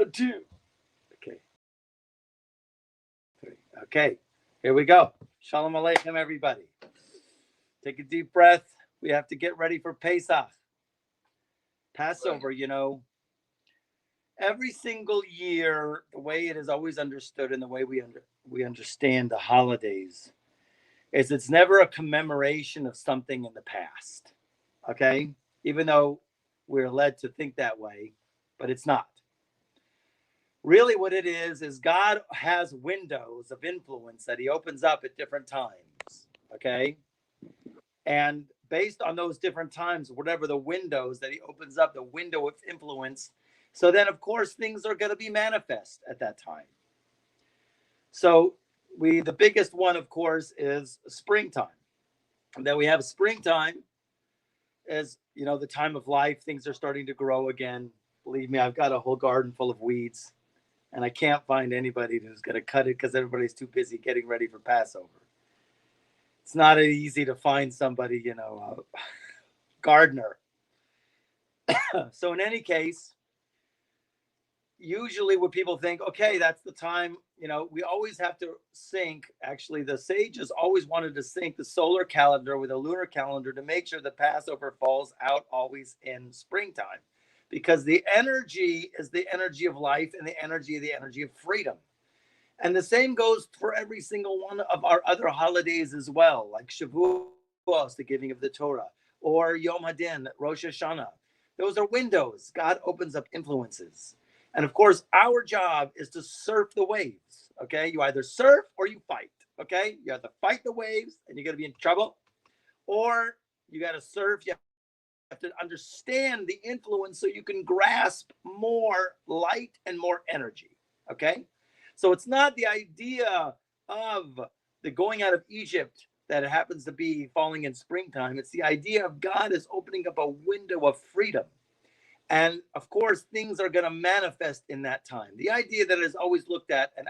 2. Okay. 3. Okay. Here we go. Shalom Aleichem, everybody. Take a deep breath. We have to get ready for Pesach. Passover, you know, every single year, the way it is always understood and the way we understand the holidays is it's never a commemoration of something in the past, okay? Even though we're led to think that way, but it's not. Really what it is God has windows of influence that he opens up at different times, okay? And based on those different times, whatever the windows that he opens up, the window of influence, so then, of course, things are going to be manifest at that time. So the biggest one, of course, is springtime. And then we have springtime as, you know, the time of life. Things are starting to grow again. Believe me, I've got a whole garden full of weeds, and I can't find anybody who's going to cut it because everybody's too busy getting ready for Passover. It's not easy to find somebody, you know, a gardener. So in any case, usually what people think, okay, that's the time, you know, we always have to sync. Actually, the sages always wanted to sync the solar calendar with a lunar calendar to make sure the Passover falls out always in springtime, because the energy is the energy of life and the energy of freedom. And the same goes for every single one of our other holidays as well, like Shavuos, the giving of the Torah, or Yom Hadin, Rosh Hashanah. Those are windows. God opens up influences. And of course, our job is to surf the waves, okay? You either surf or you fight, okay? You have to fight the waves and you're going to be in trouble, or you got to surf. You have to understand the influence so you can grasp more light and more energy, okay? So it's not the idea of the going out of Egypt that it happens to be falling in springtime. It's the idea of God is opening up a window of freedom. And of course, things are going to manifest in that time. The idea that is always looked at in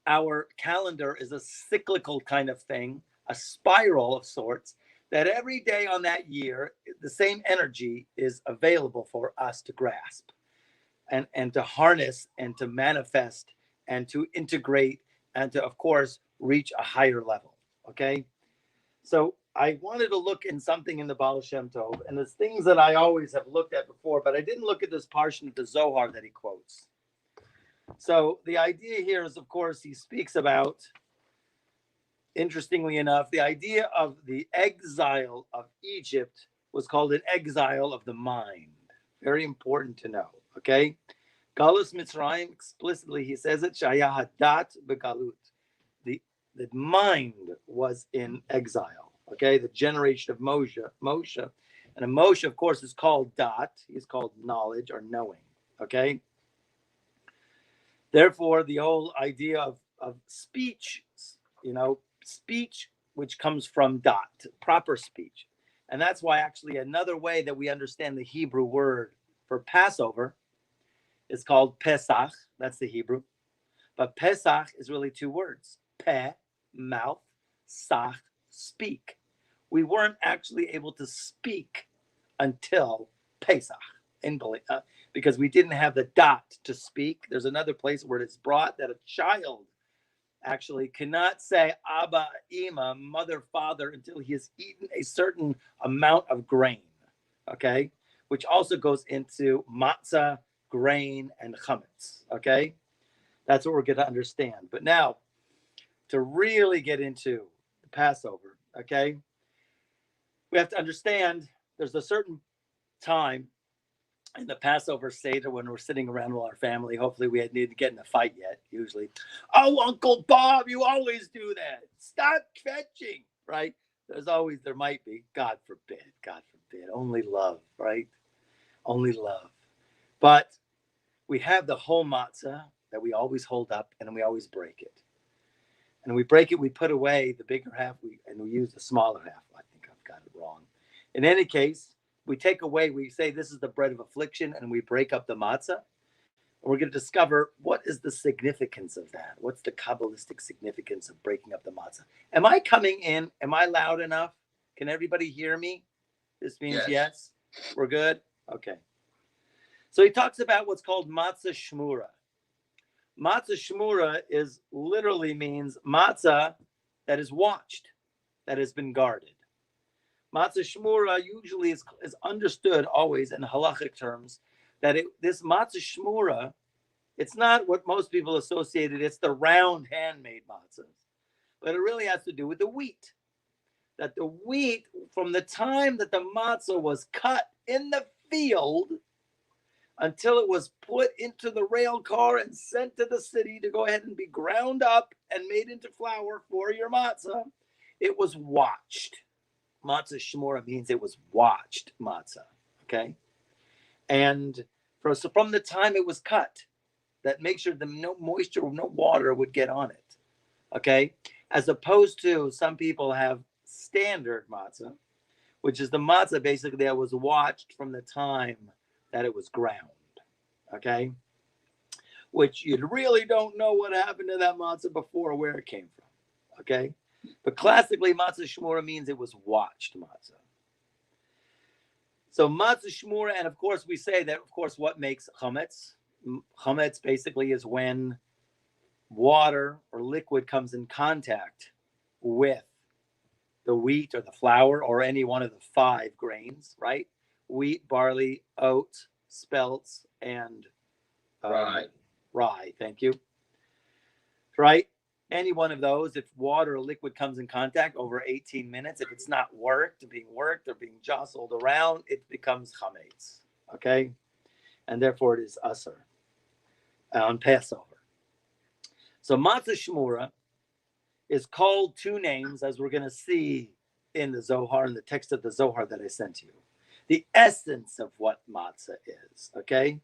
our calendar is a cyclical kind of thing, a spiral of sorts, that every day on that year, the same energy is available for us to grasp and to harness and to manifest and to integrate and to, of course, reach a higher level, okay? So I wanted to look in something in the Baal Shem Tov, and there's things that I always have looked at before, but I didn't look at this portion of the Zohar that he quotes. So the idea here is, of course, he speaks about, interestingly enough, the idea of the exile of Egypt was called an exile of the mind. Very important to know, okay? Galus Mitzrayim, explicitly, he says it, Shaya Hadat Begalut. The mind was in exile, okay? The generation of Moshe. And Moshe, of course, is called Dat. He's called knowledge or knowing, okay? Therefore, the whole idea of speech, you know, speech which comes from Dat, proper speech. And that's why actually another way that we understand the Hebrew word for Passover is called Pesach. That's the Hebrew. But Pesach is really 2 words. Peh, mouth, sach, speak. We weren't actually able to speak until Pesach, because we didn't have the dot to speak. There's another place where it's brought that a child actually cannot say Abba, Ima, mother, father, until he has eaten a certain amount of grain, okay? Which also goes into matzah, grain, and chametz, okay? That's what we're going to understand. But now, to really get into the Passover, okay, we have to understand there's a certain time in the Passover Seder when we're sitting around with our family. Hopefully we hadn't need to get in a fight yet, usually. Oh, Uncle Bob, you always do that. Stop fetching, right? There might be, God forbid, only love, right? Only love. But we have the whole matzah that we always hold up and we always break it. And we break it, we put away the bigger half, and we use the smaller half. I think I've got it wrong. In any case, we take away, we say this is the bread of affliction, and we break up the matzah. And we're going to discover what is the significance of that. What's the Kabbalistic significance of breaking up the matzah? Am I coming in? Am I loud enough? Can everybody hear me? This means yes. We're good? Okay. So he talks about what's called Matsushimura. Matsushimura is literally means matzah that is watched, that has been guarded. Matsushimura usually is understood always in halachic terms that this Matsushimura, it's not what most people associated. It's the round handmade matzahs, but it really has to do with the wheat. That the wheat, from the time that the matzah was cut in the field until it was put into the rail car and sent to the city to go ahead and be ground up and made into flour for your matzah, it was watched. Matsushimura means it was watched matzah, okay? And from the time it was cut, that makes sure that no moisture, no water would get on it, okay? As opposed to some people have standard matzah, which is the matzah basically that was watched from the time that it was ground, okay? Which you really don't know what happened to that matzah before, where it came from, okay? But classically, Matsushimura means it was watched matzah. So Matsushimura, and of course we say that, of course, what makes chametz? Chametz basically is when water or liquid comes in contact with the wheat or the flour or any one of the 5 grains, right? Wheat, barley, oats, spelts, and rye. Thank you. Right? Any one of those, if water or liquid comes in contact over 18 minutes, if it's not being worked or being jostled around, it becomes chametz, okay? And therefore it is asur on Passover. So Matsushimura is called 2 names, as we're going to see in the Zohar, in the text of the Zohar that I sent you. The essence of what matzah is, okay?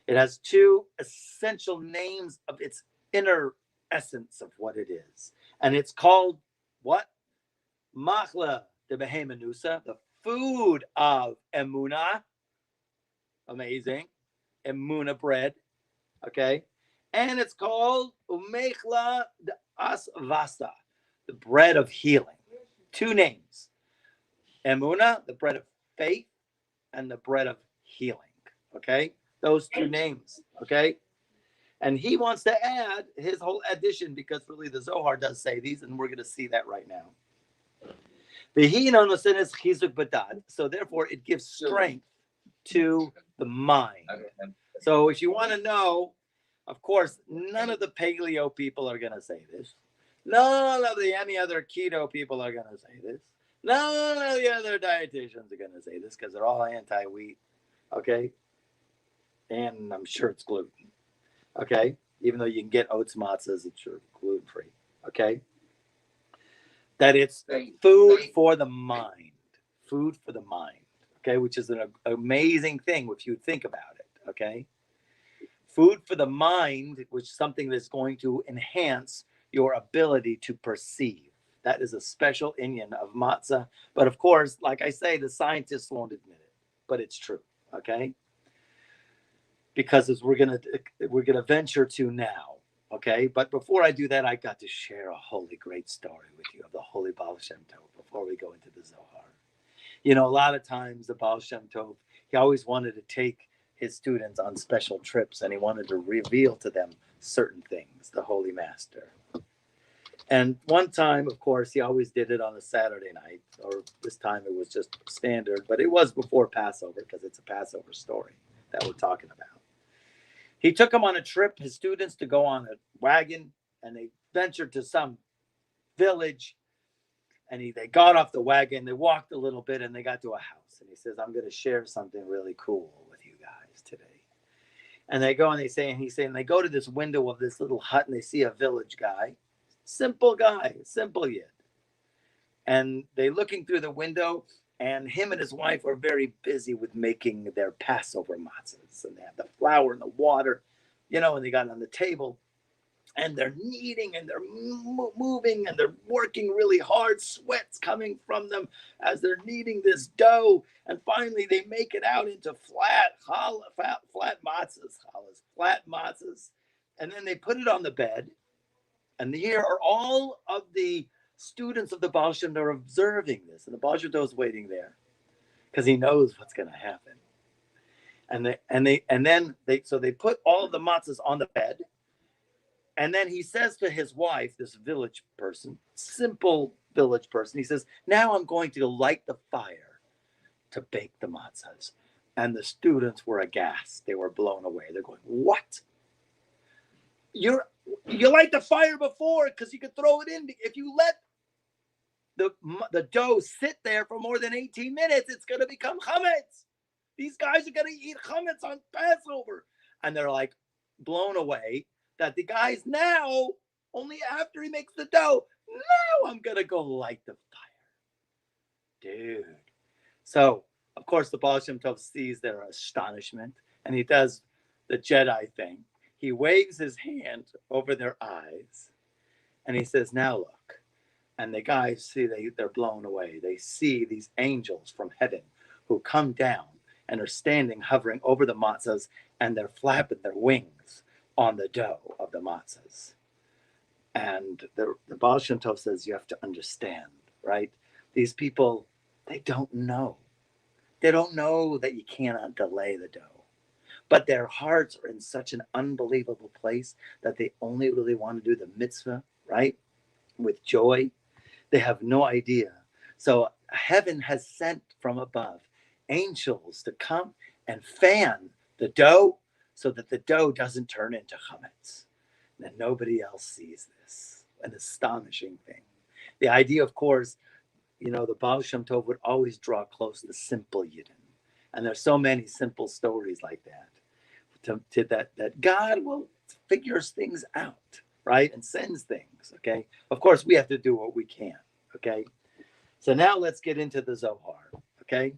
It has 2 essential names of its inner essence of what it is. And it's called what? Machla de Behemenusa, the food of Emunah. Amazing. Emunah bread. Okay. And it's called Umechla de Asvasa, the bread of healing. 2 names. Emunah, the bread of faith, and the bread of healing. Okay. Those 2 names. Okay. And he wants to add his whole addition, because really the Zohar does say these, and we're going to see that right now. So therefore it gives strength to the mind. So if you want to know, of course, none of the paleo people are going to say this. None of any other keto people are going to say this. None of the other dietitians are going to say this, because they're all anti-wheat. Okay? And I'm sure it's gluten. Okay, even though you can get oats matzahs, it's gluten-free. Okay, that it's food for the mind, food for the mind. Okay, which is an amazing thing if you think about it. Okay, food for the mind, which is something that's going to enhance your ability to perceive. That is a special inyan of matzah. But of course, like I say, the scientists won't admit it, but it's true. Okay. Because as we're gonna venture to now, okay. But before I do that, I got to share a holy great story with you of the holy Baal Shem Tov before we go into the Zohar. You know, a lot of times the Baal Shem Tov, he always wanted to take his students on special trips, and he wanted to reveal to them certain things, the Holy Master. And one time, of course, he always did it on a Saturday night, or this time it was just standard, but it was before Passover, because it's a Passover story that we're talking about. He took them on a trip, his students, to go on a wagon, and they ventured to some village, and they got off the wagon, they walked a little bit, and they got to a house. And he says, I'm going to share something really cool with you guys today. And they go and they go to this window of this little hut, and they see a village guy, simple yid. And they're looking through the window, and him and his wife are very busy with making their Passover matzahs. And they have the flour and the water, and they got it on the table. And they're kneading, and they're moving, and they're working really hard. Sweat's coming from them as they're kneading this dough. And finally, they make it out into flat matzahs. And then they put it on the bed. And here are all of the students of the Baal Shem Tov are observing this, and the Baal Shem Tov is waiting there because he knows what's going to happen. And they put all of the matzahs on the bed. And then he says to his wife, this village person, simple village person, he says, now I'm going to light the fire to bake the matzahs. And the students were aghast. They were blown away. They're going, what? You light the fire before because you could throw it in. If you let the dough sit there for more than 18 minutes, it's going to become chametz. These guys are going to eat chametz on Passover. And they're like blown away that the guy's now, only after he makes the dough, now I'm going to go light the fire. Dude. So, of course, the Baal Shem Tov sees their astonishment, and he does the Jedi thing. He waves his hand over their eyes, and he says, now look. And the guys see, they're blown away. They see these angels from heaven who come down and are standing, hovering over the matzahs, and they're flapping their wings on the dough of the matzahs. And the Baal Shem Tov says, you have to understand, right? These people, they don't know. They don't know that you cannot delay the dough. But their hearts are in such an unbelievable place that they only really want to do the mitzvah, right? With joy. They have no idea. So heaven has sent from above angels to come and fan the dough so that the dough doesn't turn into chametz. And nobody else sees this. An astonishing thing. The idea, of course, the Baal Shem Tov would always draw close to the simple Yidden. And there's so many simple stories like that. That God will figures things out, right? And sends things, okay? Of course, we have to do what we can, okay? So now let's get into the Zohar, okay?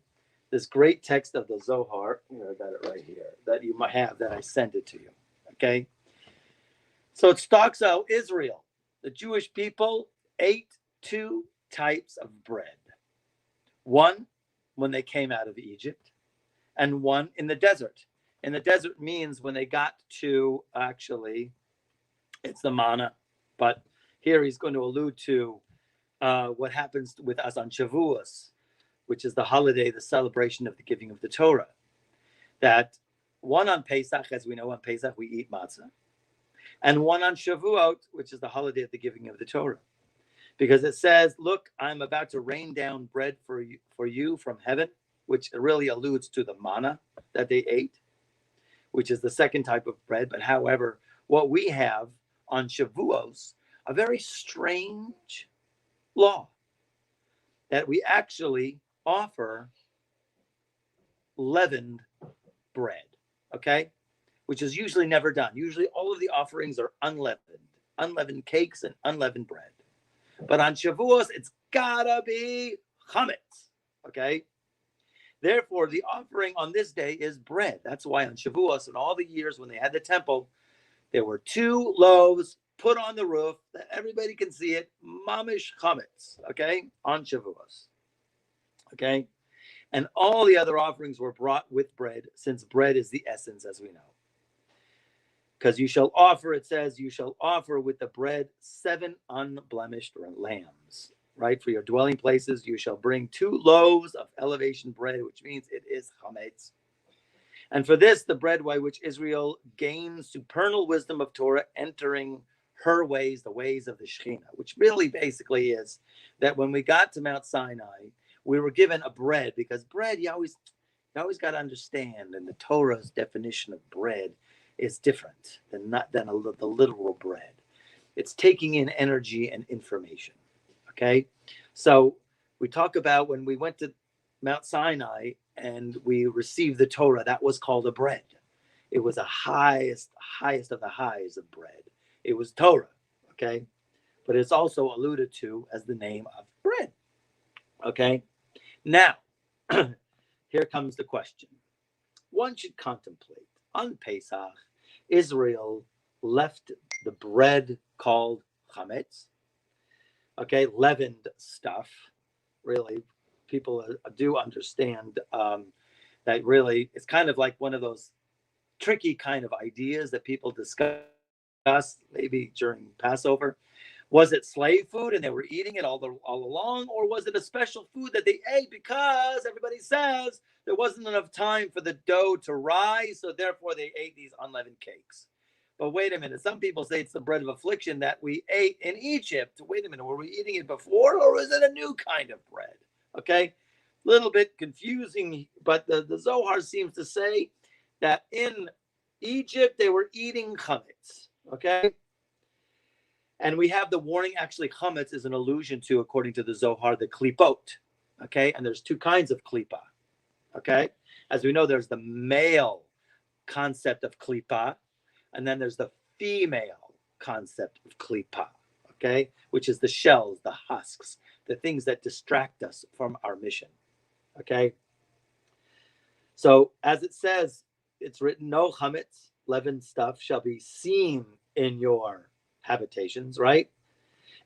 This great text of the Zohar, I got it right here, that you might have, that I sent it to you, okay? So it talks out Israel. The Jewish people ate 2 types of bread. One, when they came out of Egypt, and one in the desert. In the desert means when they got to, actually, it's the manna. But here he's going to allude to what happens with us on Shavuos, which is the holiday, the celebration of the giving of the Torah. That one on Pesach, as we know, on Pesach we eat matzah. And one on Shavuot, which is the holiday of the giving of the Torah. Because it says, look, I'm about to rain down bread for you from heaven, which really alludes to the manna that they ate, which is the second type of bread. But however, what we have on Shavuos, a very strange law, that we actually offer leavened bread, okay? Which is usually never done. Usually all of the offerings are unleavened cakes and unleavened bread. But on Shavuos, it's gotta be chametz, okay? Therefore, the offering on this day is bread. That's why on Shavuos, in all the years when they had the temple, there were 2 loaves put on the roof that everybody can see it, mamish chametz, okay, on Shavuos, okay? And all the other offerings were brought with bread, since bread is the essence, as we know. Because you shall offer, it says, you shall offer with the bread 7 unblemished lambs. Right? For your dwelling places, you shall bring 2 loaves of elevation bread, which means it is chametz. And for this, the bread by which Israel gains supernal wisdom of Torah, entering her ways, the ways of the Shekhinah, which really basically is that when we got to Mount Sinai, we were given a bread, because bread, you always got to understand, and the Torah's definition of bread is different than the literal bread. It's taking in energy and information. Okay, so we talk about when we went to Mount Sinai and we received the Torah, that was called a bread. It was the highest of the highs of bread. It was Torah, okay? But it's also alluded to as the name of bread, okay? Now, here comes the question. One should contemplate, on Pesach, Israel left the bread called chametz, okay, leavened stuff. Really, people do understand that really it's kind of like one of those tricky kind of ideas that people discuss maybe during Passover, Was it slave food and they were eating it all along? Or was it a special food that they ate because everybody says there wasn't enough time for the dough to rise, so therefore they ate these unleavened cakes? But wait a minute, some people say it's the bread of affliction that we ate in Egypt. Wait a minute, were we eating it before, or is it a new kind of bread? Okay, little bit confusing, but the Zohar seems to say that in Egypt they were eating chametz, okay? And we have the warning, actually chametz is an allusion to, according to the Zohar, the klipot, okay? And there's two kinds of klipa, okay? As we know, there's the male concept of klipa, and then there's the female concept of klipa, okay? Which is the shells, the husks, the things that distract us from our mission, okay? So as it says, it's written, no chametz, leavened stuff, shall be seen in your habitations, right?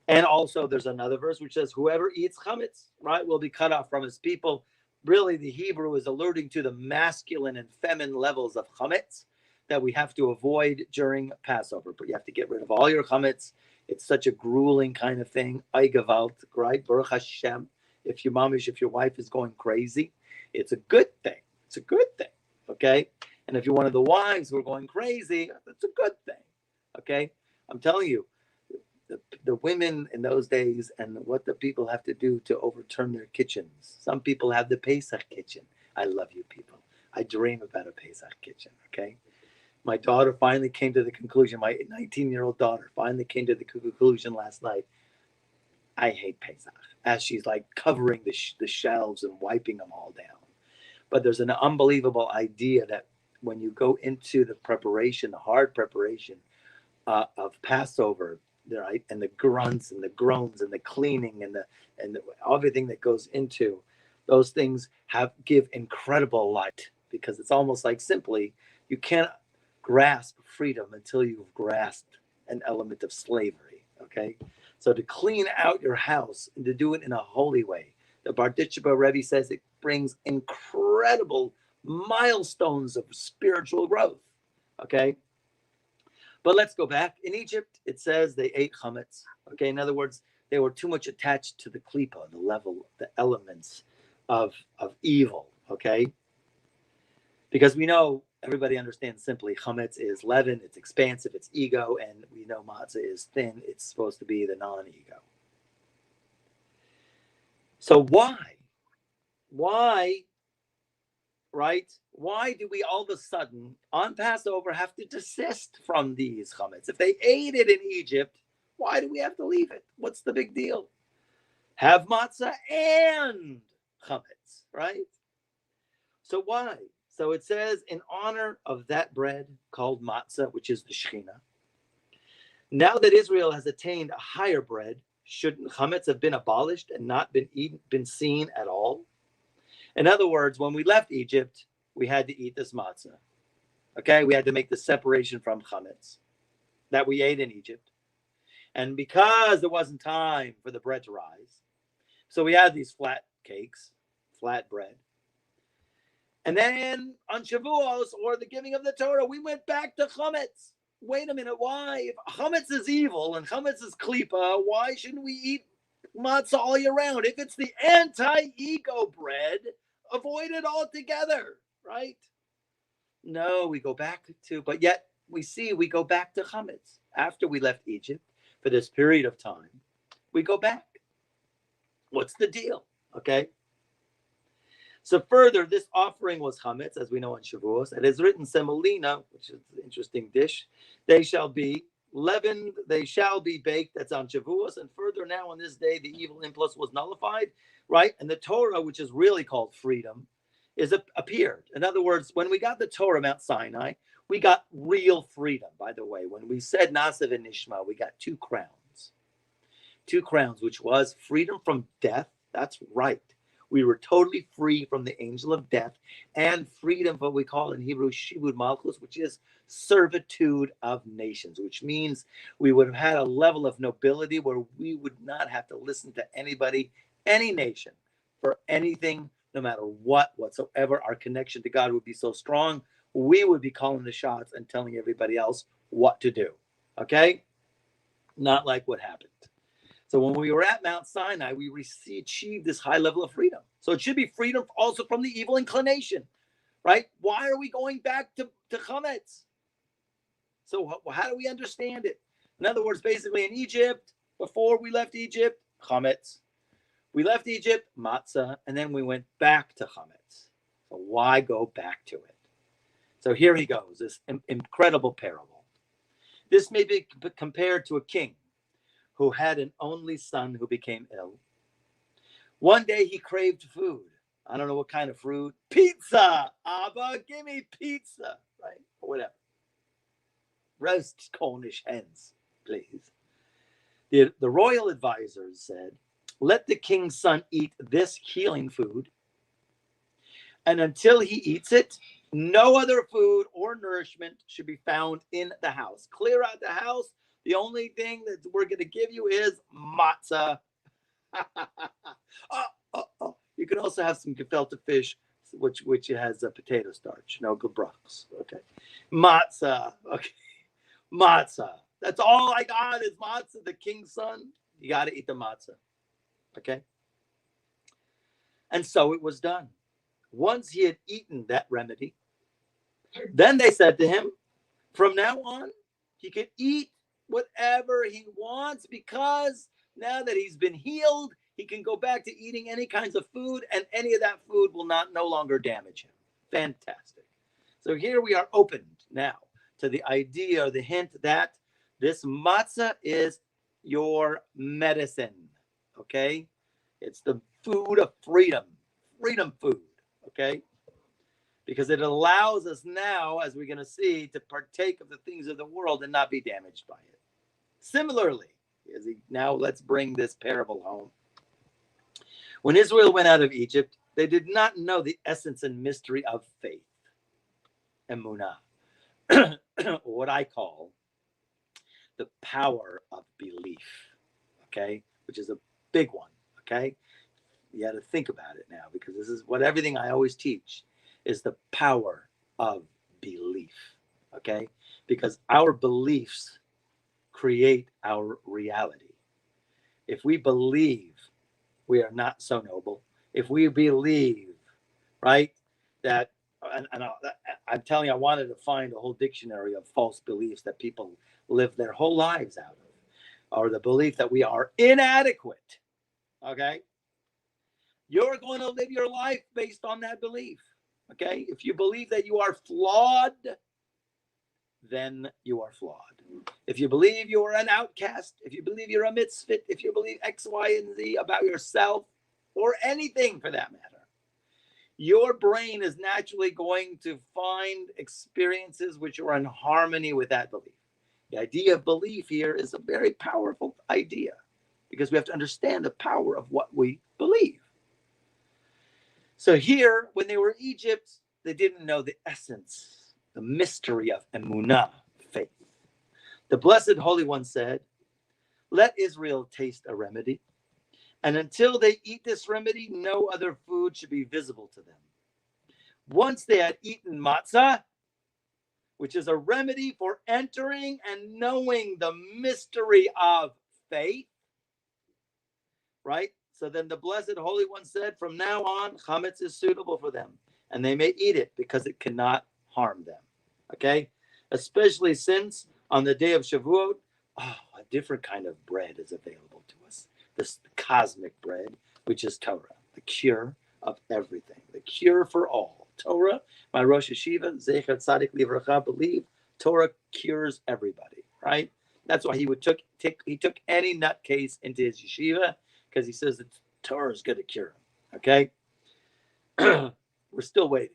And also there's another verse which says, whoever eats chametz, right, will be cut off from his people. Really, the Hebrew is alluding to the masculine and feminine levels of chametz that we have to avoid during Passover. But you have to get rid of all your chametz. It's such a grueling kind of thing. Ay gevalt, right? Baruch Hashem. If your mamish, if your wife is going crazy, it's a good thing. It's a good thing, okay? And if you're one of the wives who are going crazy, it's a good thing, okay? I'm telling you, the women in those days and what the people have to do to overturn their kitchens. Some people have the Pesach kitchen. I love you people. I dream about a Pesach kitchen, okay? My daughter finally came to the conclusion, my 19-year-old daughter finally came to the conclusion last night, I hate Pesach, as she's like covering the shelves and wiping them all down. But there's an unbelievable idea that when you go into the preparation, the hard preparation of Passover, right, and the grunts and the groans and the cleaning and everything that goes into those things give incredible light, because it's almost like simply you can't grasp freedom until you've grasped an element of slavery, okay? So to clean out your house and to do it in a holy way, the Barditchewa Rebbe says it brings incredible milestones of spiritual growth, okay? But let's go back. In Egypt, it says they ate chametz, okay? In other words, they were too much attached to the klipa, the level, the elements of evil, okay? Because we know, everybody understands simply, chametz is leaven, it's expansive, it's ego, and we know matzah is thin, it's supposed to be the non-ego. So why, right? Why do we all of a sudden on Passover have to desist from these chametz? If they ate it in Egypt, why do we have to leave it? What's the big deal? Have matzah and chametz, right? So why? So it says, in honor of that bread called matzah, which is the Shekhinah, now that Israel has attained a higher bread, shouldn't chametz have been abolished and not been seen at all? In other words, when we left Egypt, we had to eat this matzah. Okay, we had to make the separation from chametz that we ate in Egypt. And because there wasn't time for the bread to rise, so we had these flat cakes, flat bread. And then on Shavuos, or the giving of the Torah, we went back to chametz. Wait a minute, why? If chametz is evil and chametz is klipa, why shouldn't we eat matzah all year round? If it's the anti-ego bread, avoid it altogether, right? No, we go back to, but yet we go back to chametz. After we left Egypt for this period of time, we go back. What's the deal? Okay. So further, this offering was chametz, as we know on Shavuos. It is written semolina, which is an interesting dish. They shall be leavened, they shall be baked. That's on Shavuos. And further, now on this day, the evil impulse was nullified, right? And the Torah, which is really called freedom, appeared. In other words, when we got the Torah, Mount Sinai, we got real freedom. By the way, when we said Nasav and Nishma, we got two crowns, which was freedom from death. That's right. We were totally free from the angel of death, and freedom, what we call in Hebrew, shibud malchus, which is servitude of nations, which means we would have had a level of nobility where we would not have to listen to anybody, any nation, for anything, no matter what whatsoever. Our connection to God would be so strong, we would be calling the shots and telling everybody else what to do. Okay? Not like what happened. So when we were at Mount Sinai, we achieved this high level of freedom. So it should be freedom also from the evil inclination, right? Why are we going back to chametz? So how do we understand it? In other words, basically in Egypt, before we left Egypt, chametz. We left Egypt, matzah, and then we went back to chametz. So why go back to it? So here he goes, this incredible parable. This may be compared to a king who had an only son who became ill. One day he craved food. I don't know what kind of food. Pizza! Abba, give me pizza! Right? Or whatever. Roast Cornish hens, please. The royal advisors said, let the king's son eat this healing food, and until he eats it, no other food or nourishment should be found in the house. Clear out the house. The only thing that we're going to give you is matzah. You can also have some gefilte fish, which has a potato starch. No good brachs. Okay. Matzah. Okay. Matzah. That's all I got is matzah. The king's son. You got to eat the matzah. Okay. And so it was done. Once he had eaten that remedy, then they said to him, from now on, he can eat whatever he wants, because now that he's been healed, he can go back to eating any kinds of food, and any of that food will no longer damage him. Fantastic. So here we are opened now to the idea or the hint that this matzah is your medicine. Okay? It's the food of freedom. Freedom food. Okay? Because it allows us now, as we're going to see, to partake of the things of the world and not be damaged by it. Similarly, now let's bring this parable home. When Israel went out of Egypt, they did not know the essence and mystery of faith, emunah, what I call the power of belief, okay, which is a big one, okay? You got to think about it now, because this is what everything I always teach is the power of belief, okay? Because our beliefs create our reality. If we believe we are not so noble, if we believe, right, that, and I'm telling you, I wanted to find a whole dictionary of false beliefs that people live their whole lives out of, or the belief that we are inadequate, okay? You're going to live your life based on that belief, okay? If you believe that you are flawed, then you are flawed. If you believe you're an outcast, if you believe you're a misfit, if you believe X, Y, and Z about yourself, or anything for that matter, your brain is naturally going to find experiences which are in harmony with that belief. The idea of belief here is a very powerful idea, because we have to understand the power of what we believe. So here, when they were in Egypt, they didn't know the essence, the mystery of emunah, faith. The Blessed Holy One said, let Israel taste a remedy, and until they eat this remedy, no other food should be visible to them. Once they had eaten matzah, which is a remedy for entering and knowing the mystery of faith, right? So then the Blessed Holy One said, from now on, chametz is suitable for them, and they may eat it because it cannot harm them, okay? Especially since on the day of Shavuot, a different kind of bread is available to us. This cosmic bread, which is Torah, the cure of everything, the cure for all. Torah, my Rosh Yeshiva, Zecher Tzadik Livracha, believe Torah cures everybody, right? That's why he took any nutcase into his yeshiva, because he says that Torah is going to cure him, okay? We're still waiting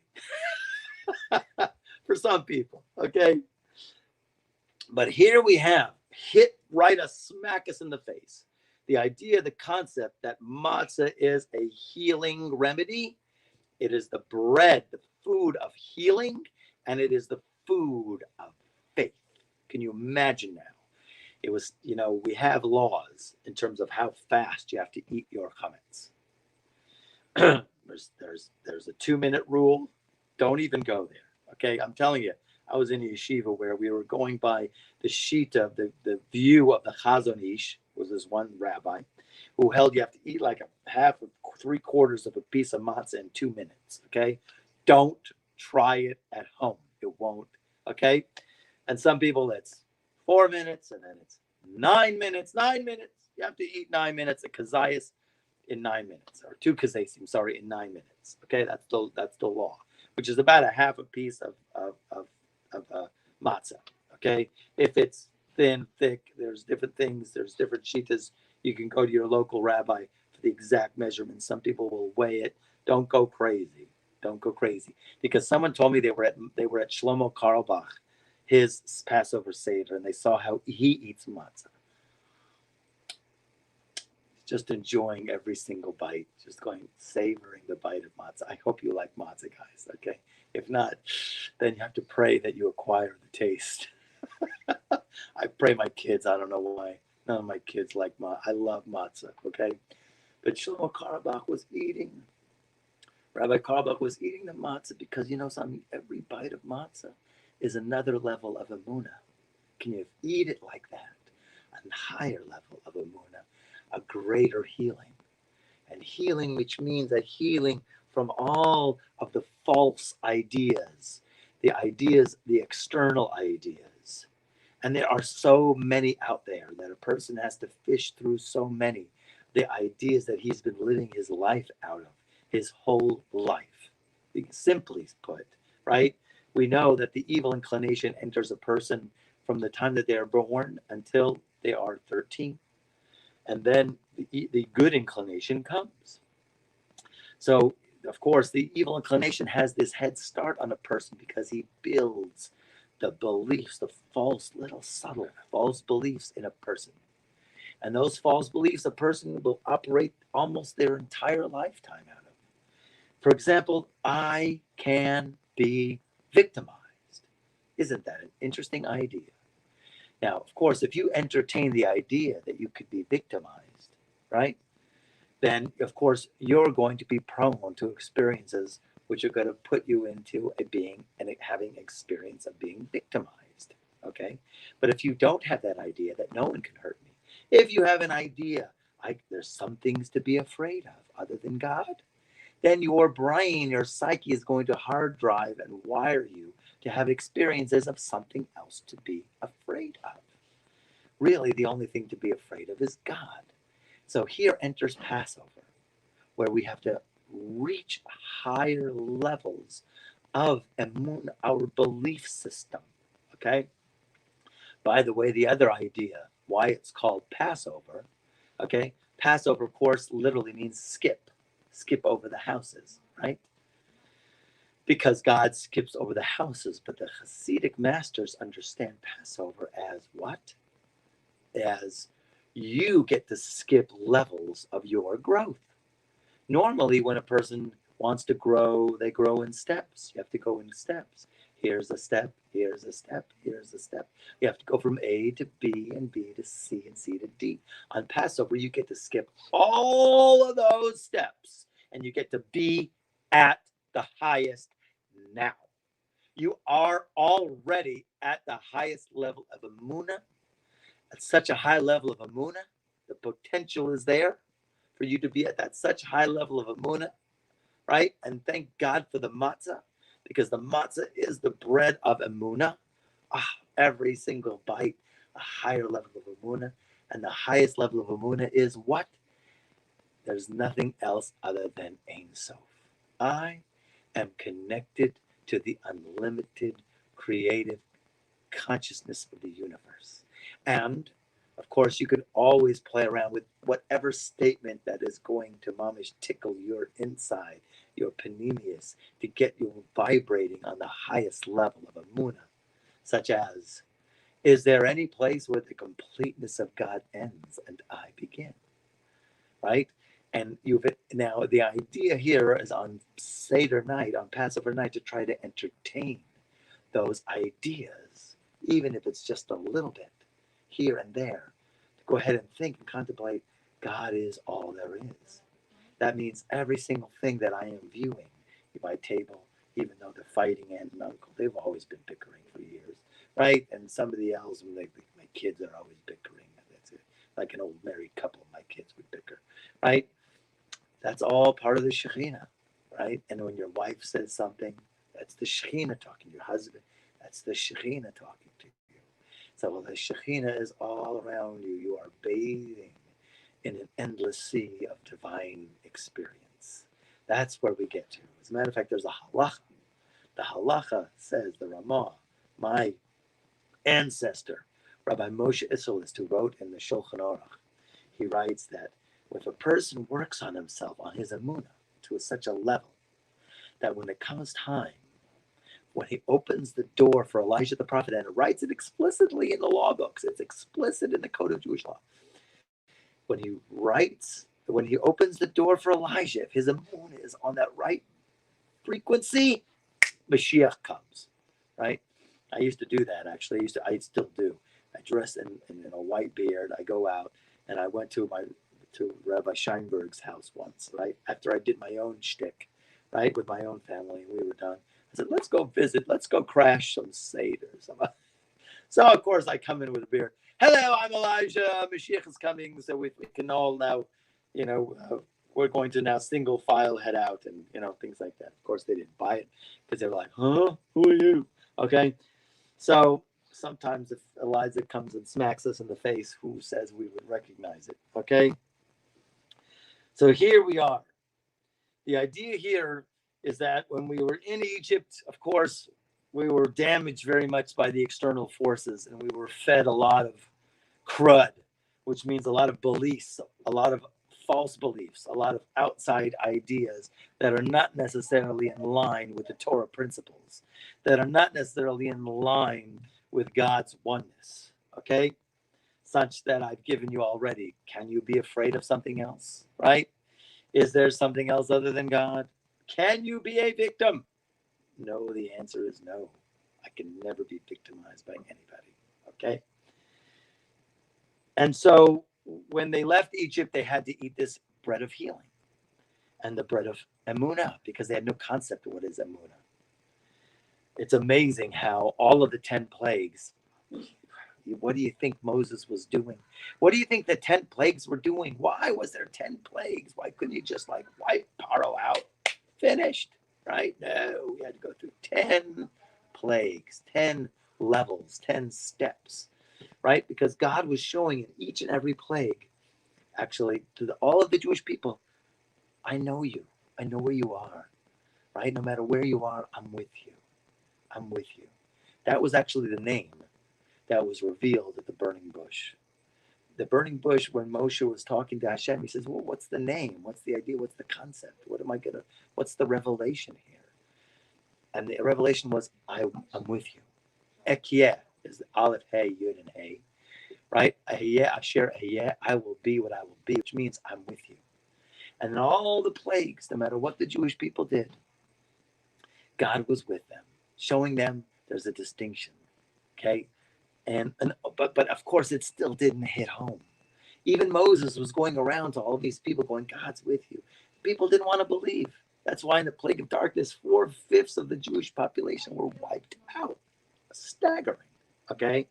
for some people, okay? But here we have, hit right a smack us in the face. The idea, the concept that matzah is a healing remedy. It is the bread, the food of healing, and it is the food of faith. Can you imagine now? It was, we have laws in terms of how fast you have to eat your chametz. There's a 2-minute rule. Don't even go there. Okay, I'm telling you, I was in a yeshiva where we were going by the sheet of the view of the Chazon Ish, was this one rabbi, who held you have to eat like a half or 3/4 of a piece of matzah in 2 minutes, okay? Don't try it at home. It won't, okay? And some people, it's 4 minutes, and then it's 9 minutes. 9 minutes. You have to eat 9 minutes. A kazayas in 9 minutes, or 2 kazasim, sorry, in 9 minutes. Okay, that's the law, which is about a half a piece of matzah. Okay, if it's thin, thick, there's different things. There's different shitas. You can go to your local rabbi for the exact measurement. Some people will weigh it. Don't go crazy. Don't go crazy, because someone told me they were at Shlomo Carlebach, his Passover Seder, and they saw how he eats matzah. Just enjoying every single bite, just savoring the bite of matzah. I hope you like matzah, guys, okay? If not, then you have to pray that you acquire the taste. I pray my kids, I don't know why. None of my kids like matzah. I love matzah, okay? But Shlomo Carlebach was eating. Rabbi Carlebach was eating the matzah because, you know something, every bite of matzah is another level of emunah. Can you eat it like that? A higher level of emunah, a greater healing. And healing, which means a healing from all of the false ideas, the external ideas. And there are so many out there that a person has to fish through so many. The ideas that he's been living his life out of, his whole life. Simply put, right? We know that the evil inclination enters a person from the time that they are born until they are 13. And then the good inclination comes. So, of course, the evil inclination has this head start on a person because he builds the beliefs, the false, little subtle false beliefs in a person. And those false beliefs a person will operate almost their entire lifetime out of. For example, I can be victimized. Isn't that an interesting idea? Now, of course, if you entertain the idea that you could be victimized, right, then, of course, you're going to be prone to experiences which are going to put you into having experience of being victimized, okay? But if you don't have that idea that no one can hurt me, if you have an idea, there's some things to be afraid of other than God, then your brain, your psyche is going to hard drive and wire you to have experiences of something else to be afraid of. Really, the only thing to be afraid of is God. So here enters Passover, where we have to reach higher levels of our belief system, okay? By the way, the other idea, why it's called Passover, okay? Passover, of course, literally means skip over the houses, right? Because God skips over the houses, but the Hasidic masters understand Passover as what? As you get to skip levels of your growth. Normally, when a person wants to grow, they grow in steps. You have to go in steps. Here's a step, here's a step, here's a step. You have to go from A to B and B to C and C to D. On Passover, you get to skip all of those steps and you get to be at the highest now. You are already at the highest level of emunah. At such a high level of emunah, the potential is there for you to be at that such high level of emunah, right? And thank God for the matzah, because the matzah is the bread of emunah. Every single bite, a higher level of emunah. And the highest level of emunah is what? There's nothing else other than Ein Sof. I am connected to the unlimited creative consciousness of the universe. And of course, you can always play around with whatever statement that is going to mamish tickle your inside, your panemius, to get you vibrating on the highest level of emunah, such as, is there any place where the completeness of God ends and I begin? Right? And now the idea here is on Seder night, on Passover night, to try to entertain those ideas, even if it's just a little bit here and there, to go ahead and think and contemplate God is all there is. That means every single thing that I am viewing, my table, even though they're fighting aunt and uncle. They've always been bickering for years, right? And somebody else, my kids are always bickering. That's it. Like an old married couple, my kids would bicker, right? That's all part of the Shekhinah, right? And when your wife says something, that's the Shekhinah talking. Your husband, that's the Shekhinah talking to you. So the Shekhinah is all around you. You are bathing in an endless sea of divine experience. That's where we get to. As a matter of fact, there's a halacha. The halacha says, the Ramah, my ancestor, Rabbi Moshe Isserlist, who wrote in the Shulchan Aruch, he writes that if a person works on himself, on his emunah, to such a level that when it comes time, when he opens the door for Elijah the prophet, and it writes it explicitly in the law books, it's explicit in the Code of Jewish Law. When he opens the door for Elijah, if his emunah is on that right frequency, Mashiach comes, right? I used to do that, actually. I still do. I dress in a white beard. I go out, and I went to Rabbi Scheinberg's house once, right? After I did my own shtick, right, with my own family, we were done. I said, let's go visit. Let's go crash some Seder. So, of course, I come in with a beard. Hello, I'm Elijah. Mashiach is coming, so we can all now, we're going to now single file head out and, things like that. Of course, they didn't buy it because they were like, huh? Who are you? Okay. So sometimes if Elijah comes and smacks us in the face, who says we would recognize it? Okay. So here we are. The idea here is that when we were in Egypt, of course, we were damaged very much by the external forces, and we were fed a lot of crud, which means a lot of beliefs, a lot of false beliefs, a lot of outside ideas that are not necessarily in line with the Torah principles, that are not necessarily in line with God's oneness, okay? Such that I've given you already. Can you be afraid of something else, right? Is there something else other than God? Can you be a victim? No, the answer is no. I can never be victimized by anybody, okay? And so when they left Egypt, they had to eat this bread of healing and the bread of emunah because they had no concept of what is emunah. It's amazing how all of the 10 plagues, what do you think Moses was doing? What do you think the 10 plagues were doing? Why was there 10 plagues? Why couldn't you just wipe Paro out? Finished, right? No, we had to go through 10 plagues, 10 levels, 10 steps, right? Because God was showing in each and every plague, actually, to all of the Jewish people, I know you. I know where you are, right? No matter where you are, I'm with you. I'm with you. That was actually the name that was revealed at the burning bush. The burning bush, when Moshe was talking to Hashem, he says, well, what's the name? What's the idea? What's the concept? What's the revelation here? And the revelation was, I'm with you. Ekyeh is the Aleph, Hey, Yud, and Hey, right? Ehyeh, Asher, Ehyeh, I will be what I will be, which means I'm with you. And in all the plagues, no matter what the Jewish people did, God was with them, showing them there's a distinction, okay? But of course, it still didn't hit home. Even Moses was going around to all these people going, God's with you. People didn't want to believe. That's why in the plague of darkness, 4/5 of the Jewish population were wiped out. Staggering, okay?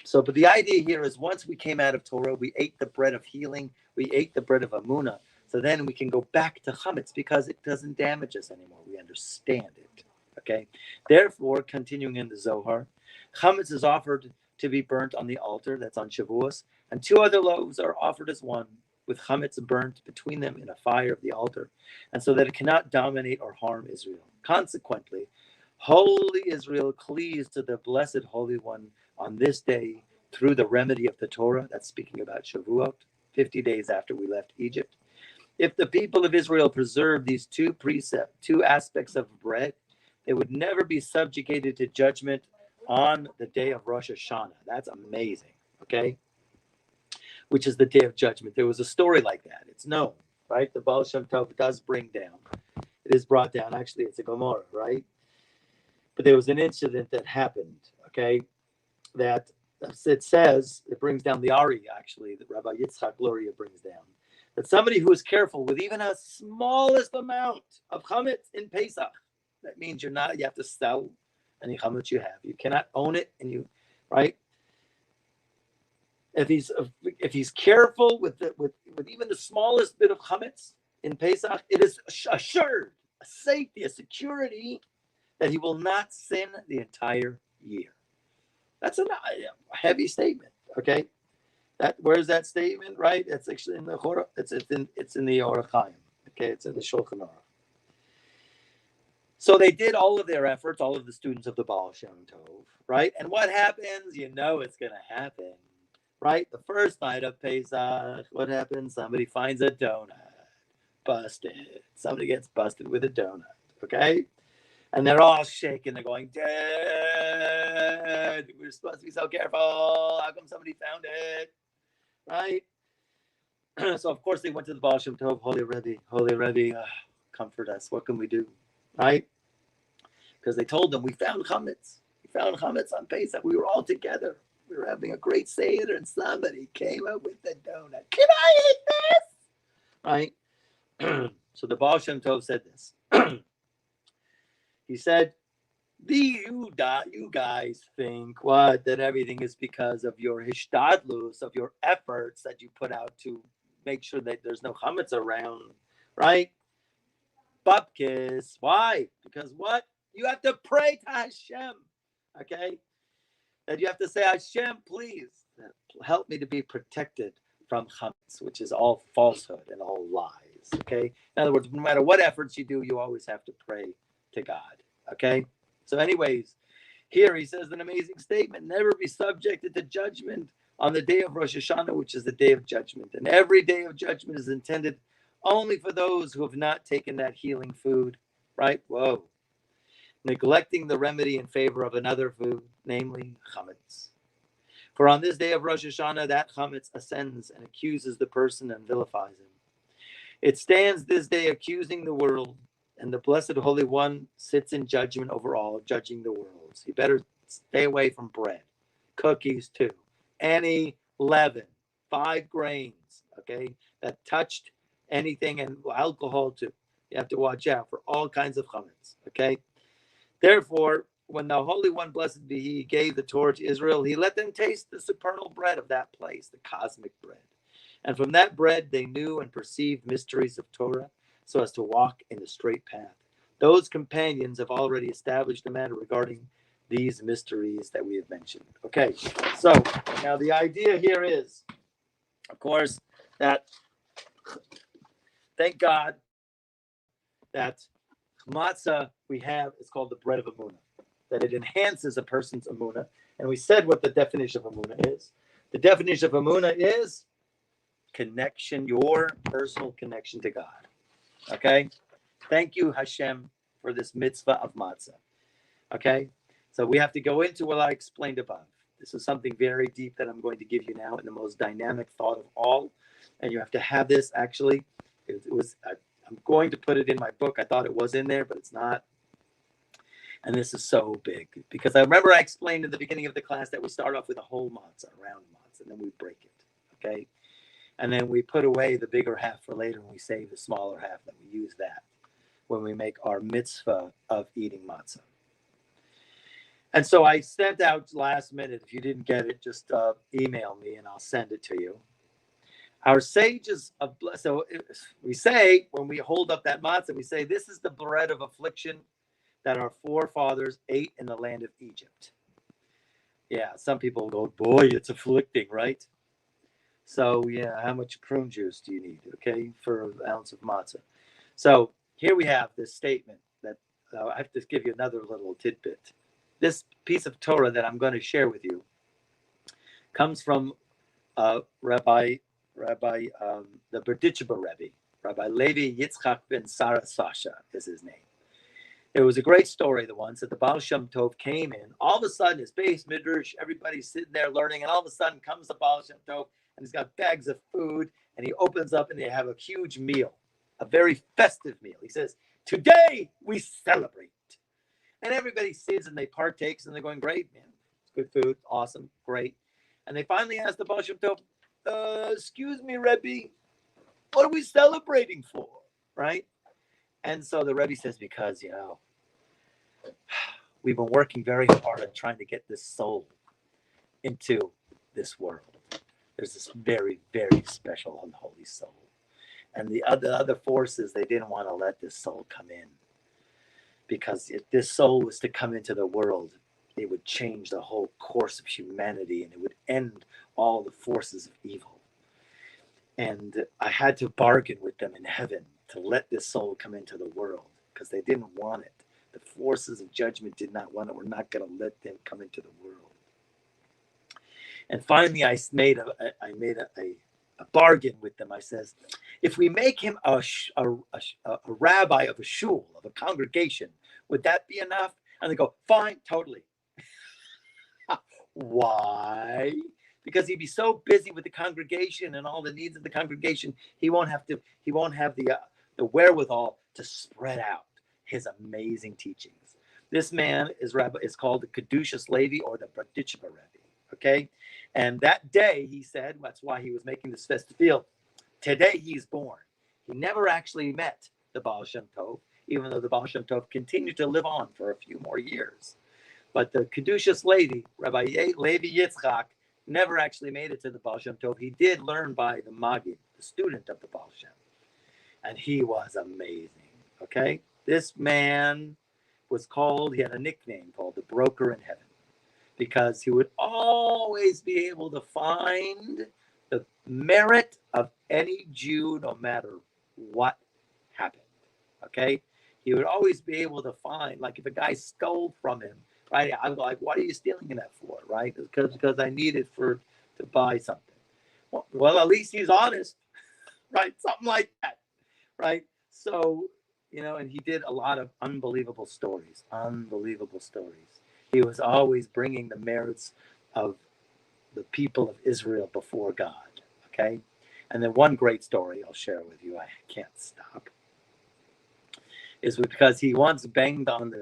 So, but the idea here is once we came out of Torah, we ate the bread of healing, we ate the bread of emunah, so then we can go back to chametz because it doesn't damage us anymore. We understand it, okay? Therefore, continuing in the Zohar, chametz is offered to be burnt on the altar, that's on Shavuos, and 2 other loaves are offered as one, with chametz burnt between them in a fire of the altar, and so that it cannot dominate or harm Israel. Consequently, holy Israel cleaves to the blessed Holy One on this day through the remedy of the Torah. That's speaking about Shavuot, 50 days after we left Egypt. If the people of Israel preserve these 2 aspects of bread, they would never be subjugated to judgment on the day of Rosh Hashanah. That's amazing, okay? Which is the day of judgment. There was a story like that. It's known, right? The Baal Shem Tov does bring down. It is brought down. Actually, it's a Gemara, right? But there was an incident that happened, okay? That it says, it brings down the Ari, actually, that Rabbi Yitzchak Luria brings down, that somebody who is careful with even a smallest amount of chametz in Pesach, That means you have to sell any chametz you have. You cannot own it, and right? If he's careful with even the smallest bit of chametz in Pesach, it is assured, a safety, a security that he will not sin the entire year. That's a heavy statement. Okay, where's that statement? Right? It's actually in the Chorah. It's in the Orach Chaim. Okay, it's in the Shulchan Aruch. So they did all of their efforts, all of the students of the Baal Shem Tov, right? And what happens? You know it's going to happen, right? The first night of Pesach, what happens? Somebody finds a donut. Busted. Somebody gets busted with a donut, okay? And they're all shaking. They're going, Dad, we're supposed to be so careful. How come somebody found it, right? So, of course, they went to the Baal Shem Tov, Holy Rebbe, comfort us. What can we do? Right? Because they told them, we found chametz. We found chametz on Pesach. We were all together. We were having a great Seder, and somebody came up with the donut. Can I eat this? Right? So the Baal Shem Tov said this. He said, you guys think what? That everything is because of your hishtadlus, of your efforts that you put out to make sure that there's no chametz around, right? Bupkis. Why? Because what? You have to pray to Hashem. Okay? That you have to say, Hashem, please help me to be protected from chametz, which is all falsehood and all lies. Okay? In other words, no matter what efforts you do, you always have to pray to God. Okay? So anyways, here he says an amazing statement. Never be subjected to judgment on the day of Rosh Hashanah, which is the day of judgment. And every day of judgment is intended only for those who have not taken that healing food, right? Whoa. Neglecting the remedy in favor of another food, namely chametz. For on this day of Rosh Hashanah, that chametz ascends and accuses the person and vilifies him. It stands this day accusing the world, and the Blessed Holy One sits in judgment over all, judging the worlds. You better stay away from bread, cookies too, any leaven, 5 grains, okay, that touched anything, and alcohol too. You have to watch out for all kinds of chametz, okay? Therefore, when the Holy One, blessed be He, gave the Torah to Israel, He let them taste the supernal bread of that place, the cosmic bread. And from that bread, they knew and perceived mysteries of Torah so as to walk in the straight path. Those companions have already established a matter regarding these mysteries that we have mentioned. Okay, so now the idea here is, of course, that thank God that matzah we have is called the bread of Emunah, that it enhances a person's Emunah. And we said what the definition of Emunah is. The definition of Emunah is connection, your personal connection to God. Okay? Thank you, Hashem, for this mitzvah of matzah. Okay? So we have to go into what I explained above. This is something very deep that I'm going to give you now in the most dynamic thought of all. And you have to have this, actually. I'm going to put it in my book. I thought it was in there, but it's not. And this is so big. Because I remember I explained in the beginning of the class that we start off with a whole matzah, round matzah, and then we break it. Okay? And then we put away the bigger half for later, and we save the smaller half, and we use that when we make our mitzvah of eating matzah. And so I sent out last minute. If you didn't get it, just email me, and I'll send it to you. Our sages of so we say when we hold up that matzah, we say this is the bread of affliction that our forefathers ate in the land of Egypt. Yeah, some people go, boy, it's afflicting, right? So yeah, how much prune juice do you need, okay, for an ounce of matzah? So here we have this statement that I have to give you another little tidbit. This piece of Torah that I'm going to share with you comes from Rabbi, the Berdicheba Rebbe, Rabbi Levi Yitzchak ben Sarah Sasha is his name. It was a great story the once that the Baal Shem Tov came in. All of a sudden, his base midrash, everybody's sitting there learning, and all of a sudden comes the Baal Shem Tov, and he's got bags of food, and he opens up, and they have a huge meal, a very festive meal. He says, today we celebrate. And everybody sits, and they partakes, and they're going, great, man. It's good food, awesome, great. And they finally ask the Baal Shem Tov, excuse me, Rebbe, what are we celebrating for, right? And so the Rebbe says, because, we've been working very hard on trying to get this soul into this world. There's this very, very special unholy soul. And the other forces, they didn't want to let this soul come in. Because if this soul was to come into the world, it would change the whole course of humanity and it would end all the forces of evil. And I had to bargain with them in heaven to let this soul come into the world because they didn't want it. The forces of judgment did not want it. We're not going to let them come into the world. And finally, I made a bargain with them. I says, if we make him a rabbi of a shul, of a congregation, would that be enough? And they go, fine, totally. Why? Because he'd be so busy with the congregation and all the needs of the congregation, he won't have the wherewithal to spread out his amazing teachings. This man is called the Kedushas Levi or the Berditchever Rebbe. Okay, and that day he said, that's why he was making this festival. Today he's born. He never actually met the Baal Shem Tov, even though the Baal Shem Tov continued to live on for a few more years. But the Kedushas Levi, Rabbi Levi Yitzchak, never actually made it to the Baal Shem Tov. He did learn by the Maggid, the student of the Baal Shem. And he was amazing, okay? This man he had a nickname called the Broker in Heaven, because he would always be able to find the merit of any Jew, no matter what happened, okay? He would always be able to find, like if a guy stole from him, right? I'm like, what are you stealing that for, right? Because I need it to buy something. Well, at least he's honest, right? Something like that, right? So, and he did a lot of unbelievable stories. He was always bringing the merits of the people of Israel before God, okay? And then one great story I'll share with you, I can't stop, is because he once banged on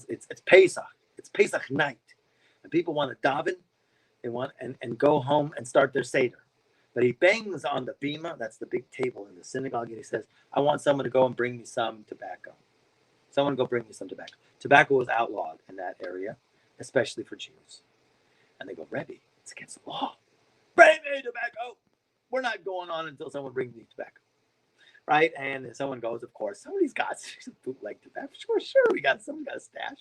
it's Pesach. It's Pesach night. And people want to daven, they want and go home and start their Seder. But he bangs on the bima, that's the big table in the synagogue, and he says, I want someone to go and bring me some tobacco. Someone go bring me some tobacco. Tobacco was outlawed in that area, especially for Jews. And they go, Rebbe, it's against the law. Bring me tobacco. We're not going on until someone brings me tobacco. Right? And someone goes, of course, somebody's got some bootleg tobacco. Sure, someone got a stash.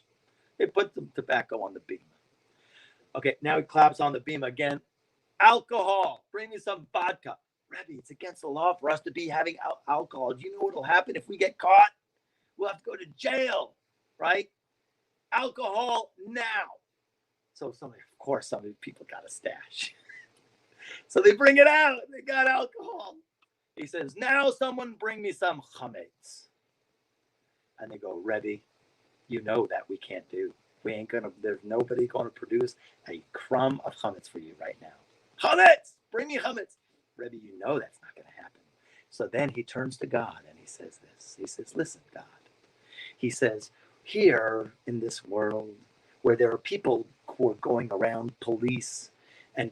They put some tobacco on the bima. Okay, now he claps on the bima again. Alcohol. Bring me some vodka. Rebbe, it's against the law for us to be having alcohol. Do you know what will happen if we get caught? We'll have to go to jail, right? Alcohol now. So some people got a stash. So they bring it out. They got alcohol. He says, now someone bring me some chametz. And they go, Rebbe, you know that we can't do. There's nobody going to produce a crumb of chametz for you right now. Chametz, bring me chametz. Rebbe, you know that's not going to happen. So then he turns to God and he says this. He says, listen, God. He says, here in this world where there are people who are going around, police, and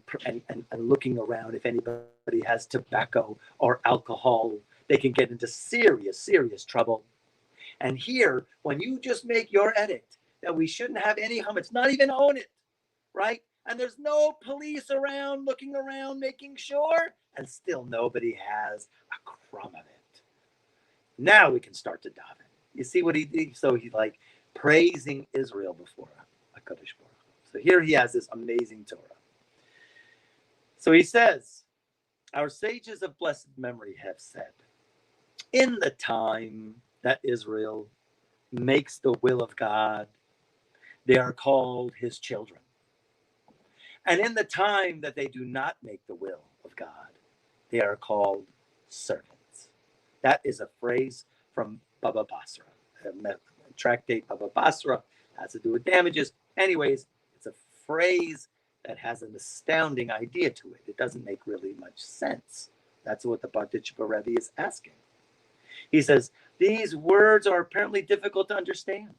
looking around if anybody has tobacco or alcohol, they can get into serious, serious trouble. And here, when you just make your edict that we shouldn't have any chametz, not even own it, right? And there's no police around, looking around, making sure, and still nobody has a crumb of it. Now we can start to daven. You see what he did? So he's like praising Israel before HaKadosh Baruch Hu. So here he has this amazing Torah. So he says, our sages of blessed memory have said, in the time that Israel makes the will of God, they are called his children. And in the time that they do not make the will of God, they are called servants. That is a phrase from Baba Basra. Tractate Baba Basra has to do with damages. Anyways, it's a phrase that has an astounding idea to it. It doesn't make really much sense. That's what the Berditchever Rebbe is asking. He says, these words are apparently difficult to understand.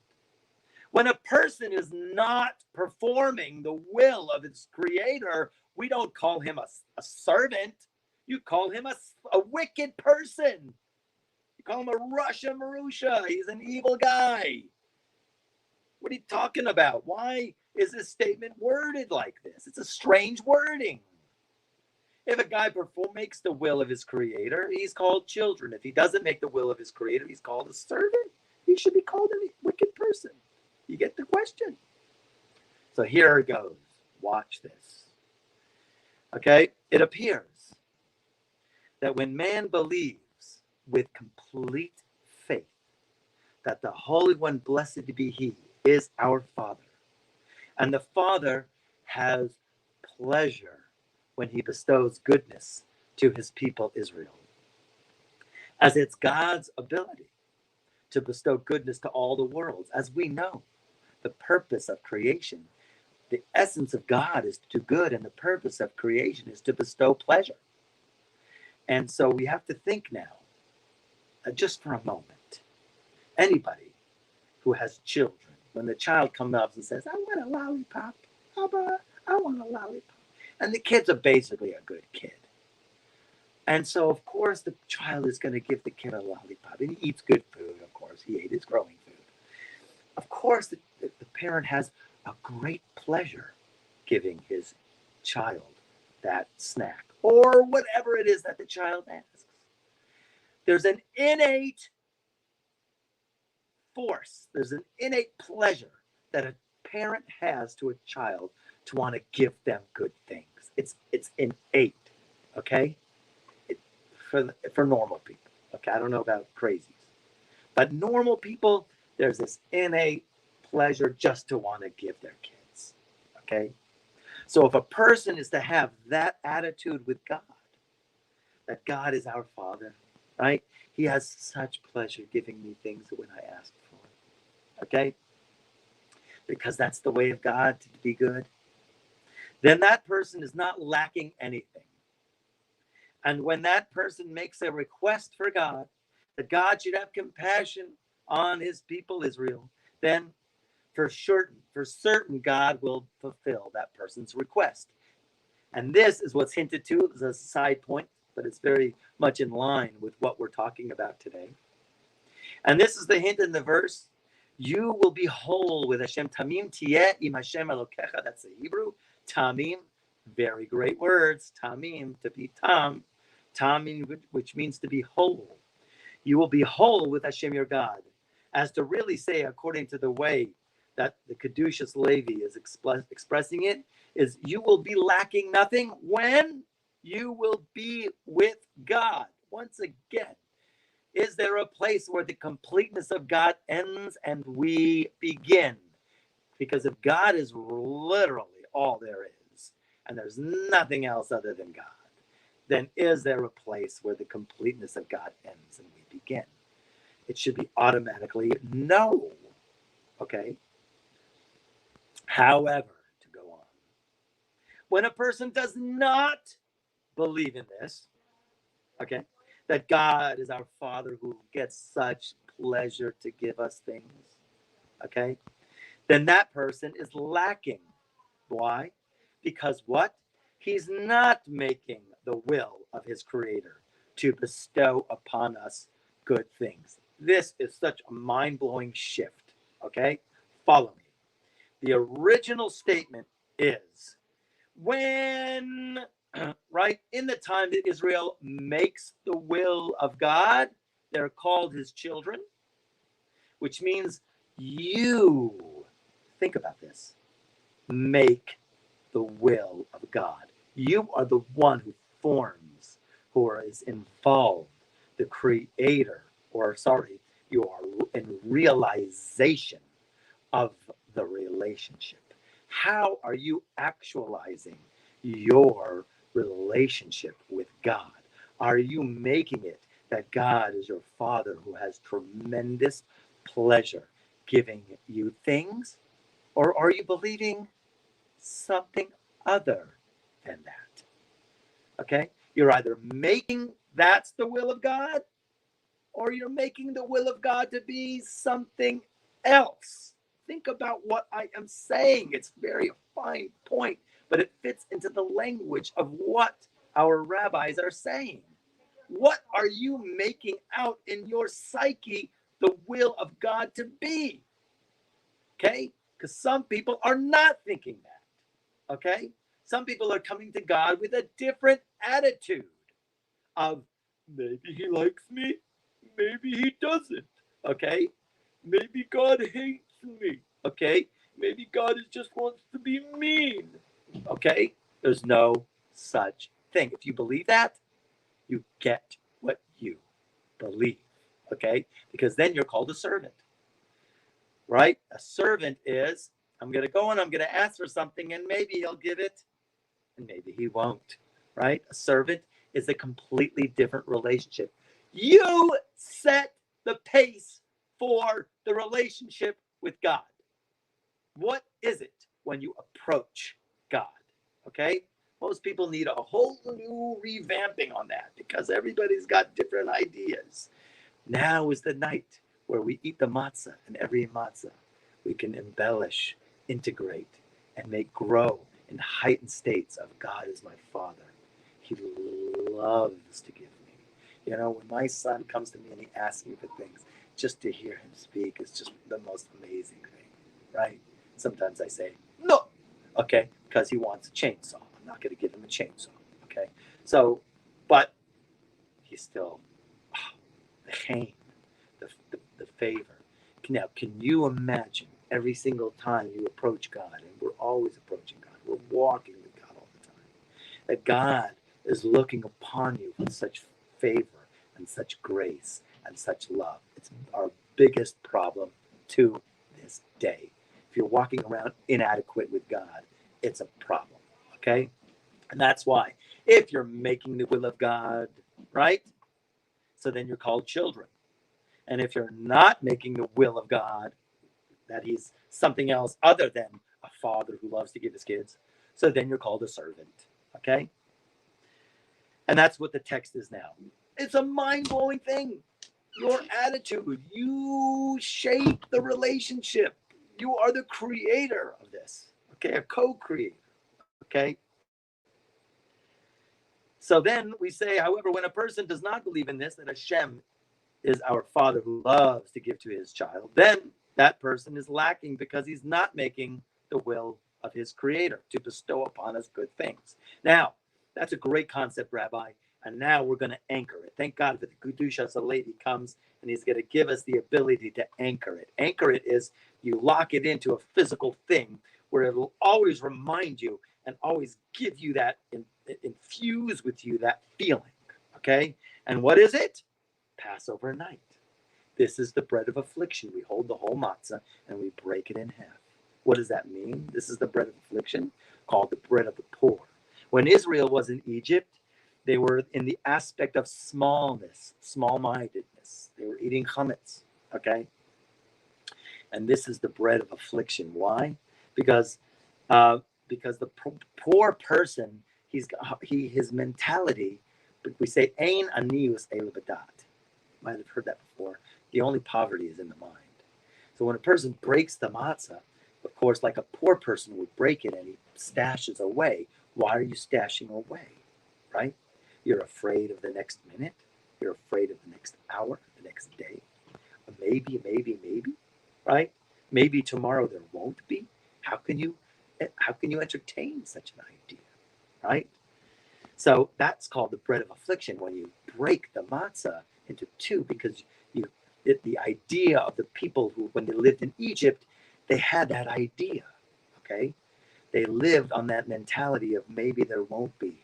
When a person is not performing the will of its creator, we don't call him a servant. You call him a wicked person. You call him a Russia Marusha. He's an evil guy. What are you talking about? Why is this statement worded like this? It's a strange wording. If a guy makes the will of his creator, he's called children. If he doesn't make the will of his creator, he's called a servant. He should be called a wicked person. You get the question? So here it goes. Watch this. Okay? It appears that when man believes with complete faith that the Holy One, blessed be He, is our Father, and the Father has pleasure when He bestows goodness to His people Israel, as it's God's ability to bestow goodness to all the worlds. As we know, the purpose of creation, the essence of God is to do good, and the purpose of creation is to bestow pleasure. And so we have to think now, just for a moment, anybody who has children, when the child comes up and says, I want a lollipop, Papa, I want a lollipop. And the kid's are basically a good kid. And so, of course, the child is going to give the kid a lollipop. And he eats good food, of course. He ate his growing food. Of course, the parent has a great pleasure giving his child that snack or whatever it is that the child asks. There's an innate force, there's an innate pleasure that a parent has to a child to want to give them good things. It's innate, okay? For normal people, okay? I don't know about crazies. But normal people, there's this innate pleasure just to want to give their kids, okay? So if a person is to have that attitude with God, that God is our Father, right? He has such pleasure giving me things when I ask for, okay? Because that's the way of God to be good. Then that person is not lacking anything. And when that person makes a request for God, that God should have compassion on His people Israel, then for certain God will fulfill that person's request. And this is what's hinted to as a side point, but it's very much in line with what we're talking about today. And this is the hint in the verse. You will be whole with Hashem. Tamim tiyeh im Hashem Elokecha. That's the Hebrew. Tamim, very great words. Tamim, to be tam. Tamim, which means to be whole. You will be whole with Hashem your God. As to really say, according to the way that the Kedushas Levi is expressing it, is you will be lacking nothing when you will be with God. Once again, is there a place where the completeness of God ends and we begin? Because if God is literally all there is, and there's nothing else other than God, then is there a place where the completeness of God ends and we begin? It should be automatically no. Okay? However, to go on, when a person does not believe in this, okay, that God is our Father who gets such pleasure to give us things, okay, then that person is lacking. Why? Because what? He's not making the will of his Creator to bestow upon us good things. This is such a mind-blowing shift, okay? Follow me. The original statement is when, right, in the time that Israel makes the will of God, they're called His children, which means you, think about this, make the will of God. You are the one who forms, who is involved, the creator, you are in realization of the relationship. How are you actualizing your relationship with God? Are you making it that God is your Father who has tremendous pleasure giving you things? Or are you believing something other than that? Okay? You're either making that's the will of God, or you're making the will of God to be something else. Think about what I am saying. It's very fine point, but it fits into the language of what our rabbis are saying. What are you making out in your psyche the will of God to be? Okay? Because some people are not thinking that. Okay? Some people are coming to God with a different attitude of maybe he likes me, maybe he doesn't. Okay? Maybe God hates me. Okay? Maybe God just wants to be mean. Okay? There's no such thing. If you believe that, you get what you believe. Okay? Because then you're called a servant. Right? A servant is, I'm going to go and I'm going to ask for something and maybe he'll give it and maybe he won't. Right? A servant is a completely different relationship. You set the pace for the relationship with God. What is it when you approach God? Okay? Most people need a whole new revamping on that because everybody's got different ideas. Now is the night where we eat the matzah, and every matzah we can embellish, integrate, and make grow in heightened states of God is my Father. He loves to give me. You know, when my son comes to me and he asks me for things, just to hear him speak is just the most amazing thing, right? Sometimes I say, no, okay, because he wants a chainsaw. I'm not going to give him a chainsaw, okay? So, but he's still, the chain, the favor. Now, can you imagine every single time you approach God, and we're always approaching God, we're walking with God all the time, that God is looking upon you with such favor and such grace and such love. It's our biggest problem to this day. If you're walking around inadequate with God, it's a problem, okay? And that's why if you're making the will of God, right? So then you're called children. And if you're not making the will of God, that he's something else other than a father who loves to give his kids, so then you're called a servant, okay? And that's what the text is now. It's a mind-blowing thing. Your attitude, you shape the relationship. You are the creator of this, okay? A co-creator, okay? So then we say, however, when a person does not believe in this, that Shem is our father who loves to give to his child, then that person is lacking because he's not making the will of his creator to bestow upon us good things. Now, that's a great concept, Rabbi. And now we're going to anchor it. Thank God for the Kedusha Lady comes and he's going to give us the ability to anchor it. Anchor it is you lock it into a physical thing where it'll always remind you and always give you that, infuse with you that feeling. Okay? And what is it? Passover night. This is the bread of affliction. We hold the whole matzah and we break it in half. What does that mean? This is the bread of affliction called the bread of the poor. When Israel was in Egypt, they were in the aspect of smallness, small-mindedness. They were eating chametz, okay? And this is the bread of affliction. Why? Because the poor person, his mentality, we say, ein anius el badat. Might have heard that before. The only poverty is in the mind. So when a person breaks the matzah, of course, like a poor person would break it and he stashes away. Why are you stashing away, right? You're afraid of the next minute. You're afraid of the next hour, the next day. Maybe, right? Maybe tomorrow there won't be. How can you entertain such an idea, right? So that's called the bread of affliction when you break the matzah into two, because the idea of the people who, when they lived in Egypt, they had that idea, okay? They lived on that mentality of maybe there won't be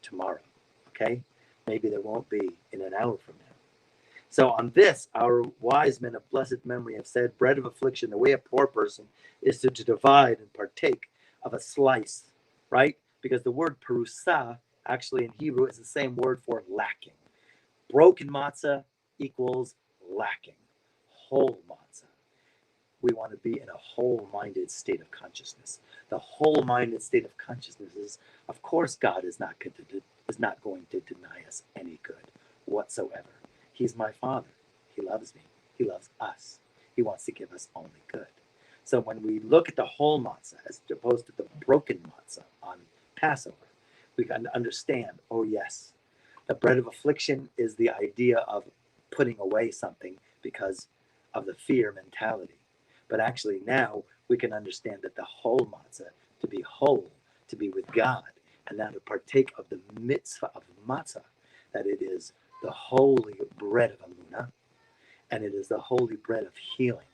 tomorrow, okay? Maybe there won't be in an hour from now. So on this, our wise men of blessed memory have said, bread of affliction, the way a poor person is to divide and partake of a slice, right? Because the word perusa actually in Hebrew is the same word for lacking. Broken matzah equals lacking. Whole matzah. We want to be in a whole-minded state of consciousness. The whole-minded state of consciousness is, of course, God is not going to deny us any good whatsoever. He's my Father. He loves me. He loves us. He wants to give us only good. So when we look at the whole matzah as opposed to the broken matzah on Passover, we can understand, oh yes, the bread of affliction is the idea of putting away something because of the fear mentality. But actually now we can understand that the whole matzah, to be whole, to be with God, and now to partake of the mitzvah of matzah, that it is the holy bread of Amunah, and it is the holy bread of healing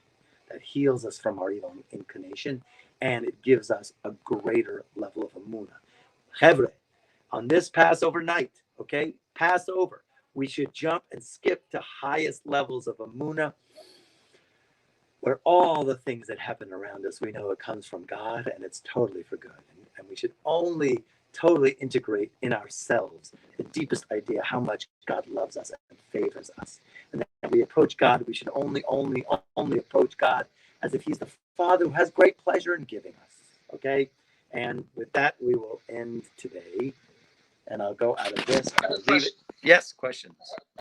that heals us from our evil inclination, and it gives us a greater level of Amunah. Chevre, on this Passover night, okay, Passover, we should jump and skip to highest levels of Amunah, where all the things that happen around us, we know it comes from God and it's totally for good. And we should only totally integrate in ourselves the deepest idea how much God loves us and favors us. And that we approach God, we should only approach God as if he's the Father who has great pleasure in giving us. Okay? And with that, we will end today. And I'll go out of this. I'll leave it. Yes, questions.